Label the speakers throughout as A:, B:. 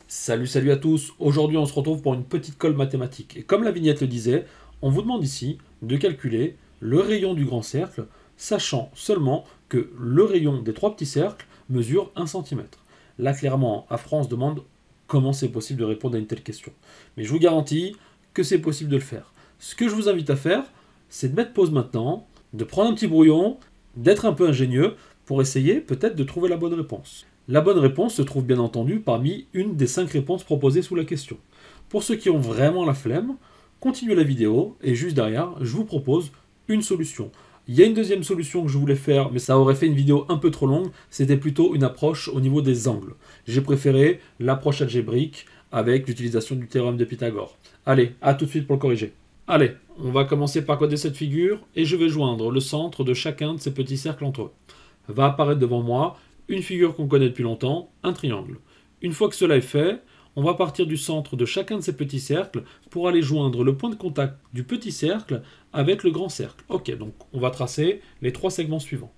A: Salut à tous, aujourd'hui on se retrouve pour une petite colle mathématique. Et comme la vignette le disait, on vous demande ici de calculer le rayon du grand cercle, sachant seulement que le rayon des trois petits cercles mesure 1 cm. Là clairement, Afran se demande comment c'est possible de répondre à une telle question. Mais je vous garantis que c'est possible de le faire. Ce que je vous invite à faire, c'est de mettre pause maintenant, de prendre un petit brouillon, d'être un peu ingénieux pour essayer peut-être de trouver la bonne réponse. La bonne réponse se trouve bien entendu parmi une des 5 réponses proposées sous la question. Pour ceux qui ont vraiment la flemme, continuez la vidéo et juste derrière, je vous propose une solution. Il y a une deuxième solution que je voulais faire, mais ça aurait fait une vidéo un peu trop longue, c'était plutôt une approche au niveau des angles. J'ai préféré l'approche algébrique avec l'utilisation du théorème de Pythagore. Allez, à tout de suite pour le corriger. Allez, on va commencer par coder cette figure et je vais joindre le centre de chacun de ces petits cercles entre eux. Va apparaître devant moi une figure qu'on connaît depuis longtemps, un triangle. Une fois que cela est fait, on va partir du centre de chacun de ces petits cercles pour aller joindre le point de contact du petit cercle avec le grand cercle. Ok, donc on va tracer les 3 segments suivants.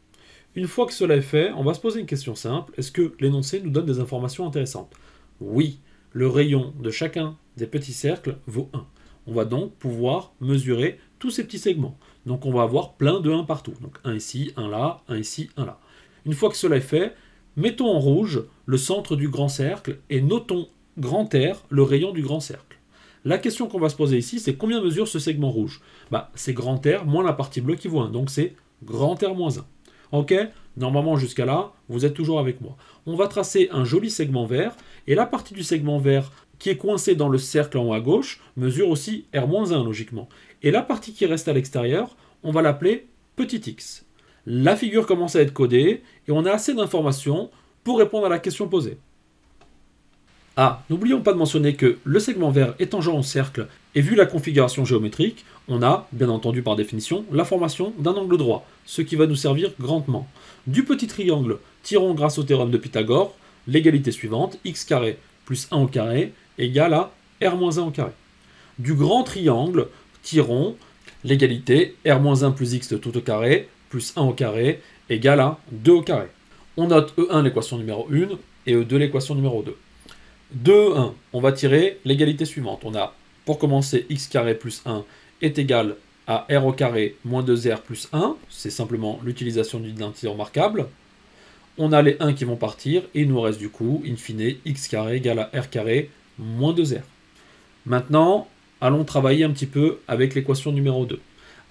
A: Une fois que cela est fait, on va se poser une question simple. Est-ce que l'énoncé nous donne des informations intéressantes? Oui, le rayon de chacun des petits cercles vaut 1. On va donc pouvoir mesurer tous ces petits segments. Donc on va avoir plein de 1 partout. Donc 1 ici, 1 là, 1 ici, 1 là. Une fois que cela est fait, mettons en rouge le centre du grand cercle et notons grand R, le rayon du grand cercle. La question qu'on va se poser ici, c'est combien mesure ce segment rouge? C'est grand R moins la partie bleue qui vaut 1, donc c'est grand R moins 1. Ok? Normalement jusqu'à là, vous êtes toujours avec moi. On va tracer un joli segment vert, et la partie du segment vert qui est coincée dans le cercle en haut à gauche mesure aussi R-1 logiquement. Et la partie qui reste à l'extérieur, on va l'appeler petit x. La figure commence à être codée et on a assez d'informations pour répondre à la question posée. Ah, n'oublions pas de mentionner que le segment vert est tangent au cercle et vu la configuration géométrique, on a, bien entendu par définition, la formation d'un angle droit, ce qui va nous servir grandement. Du petit triangle, tirons grâce au théorème de Pythagore l'égalité suivante, x carré plus 1 au carré égale à r-1 au carré. Du grand triangle, tirons l'égalité r-1 plus x de tout au carré plus 1 au carré égale à 2 au carré. On note E1 l'équation numéro 1 et E2 l'équation numéro 2. De E1, on va tirer l'égalité suivante. On a, pour commencer, x carré plus 1 est égal à r au carré moins 2r plus 1. C'est simplement l'utilisation d'une identité remarquable. On a les 1 qui vont partir et il nous reste du coup, in fine, x carré égale à r carré moins 2r. Maintenant, allons travailler un petit peu avec l'équation numéro 2.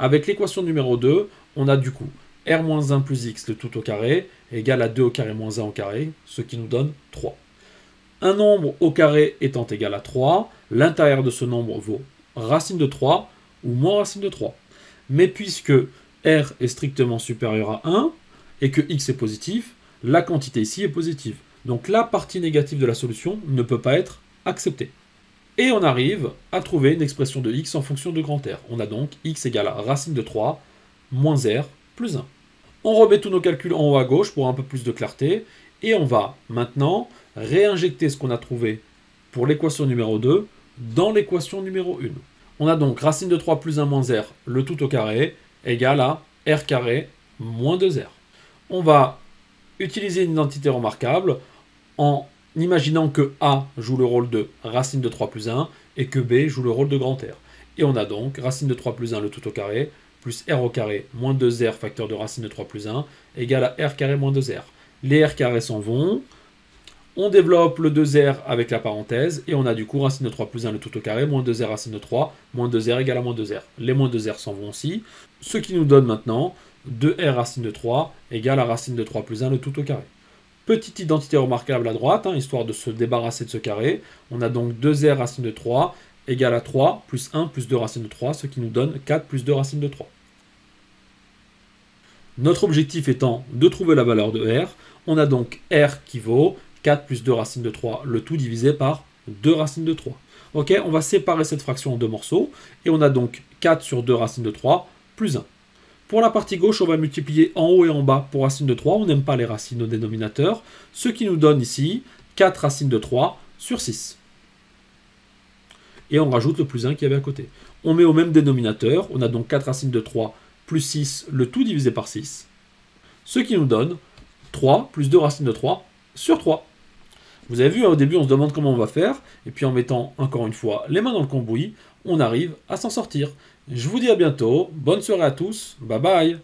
A: Avec l'équation numéro 2, on a du coup r-1 plus x de tout au carré égale à 2 au carré moins 1 au carré, ce qui nous donne 3. Un nombre au carré étant égal à 3, l'intérieur de ce nombre vaut racine de 3 ou moins racine de 3. Mais puisque r est strictement supérieur à 1 et que x est positif, la quantité ici est positive. Donc la partie négative de la solution ne peut pas être acceptée. Et on arrive à trouver une expression de x en fonction de grand R. On a donc x égale à racine de 3 moins r plus 1. On remet tous nos calculs en haut à gauche pour un peu plus de clarté. Et on va maintenant réinjecter ce qu'on a trouvé pour l'équation numéro 2 dans l'équation numéro 1. On a donc racine de 3 plus 1 moins r, le tout au carré, égale à r carré moins 2r. On va utiliser une identité remarquable en imaginant que a joue le rôle de racine de 3 plus 1 et que b joue le rôle de grand R. Et on a donc racine de 3 plus 1 le tout au carré plus r au carré moins 2r facteur de racine de 3 plus 1 égale à r carré moins 2r. Les r carrés s'en vont, on développe le 2r avec la parenthèse et on a du coup racine de 3 plus 1 le tout au carré moins 2r racine de 3 moins 2r égale à moins 2r. Les moins 2r s'en vont aussi, ce qui nous donne maintenant 2r racine de 3 égale à racine de 3 plus 1 le tout au carré. Petite identité remarquable à droite, histoire de se débarrasser de ce carré. On a donc 2r racine de 3 égale à 3 plus 1 plus 2 racine de 3, ce qui nous donne 4 plus 2 racine de 3. Notre objectif étant de trouver la valeur de r, on a donc r qui vaut 4 plus 2 racine de 3, le tout divisé par 2 racines de 3. Ok, on va séparer cette fraction en 2 morceaux, et on a donc 4 sur 2 racines de 3 plus 1. Pour la partie gauche, on va multiplier en haut et en bas pour racine de 3. On n'aime pas les racines au dénominateur. Ce qui nous donne ici 4 racines de 3 sur 6. Et on rajoute le plus 1 qui avait à côté. On met au même dénominateur. On a donc 4 racines de 3 plus 6, le tout divisé par 6. Ce qui nous donne 3 plus 2 racines de 3 sur 3. Vous avez vu, hein, au début, on se demande comment on va faire, et puis en mettant, encore une fois, les mains dans le cambouis, on arrive à s'en sortir. Je vous dis à bientôt, bonne soirée à tous, bye bye.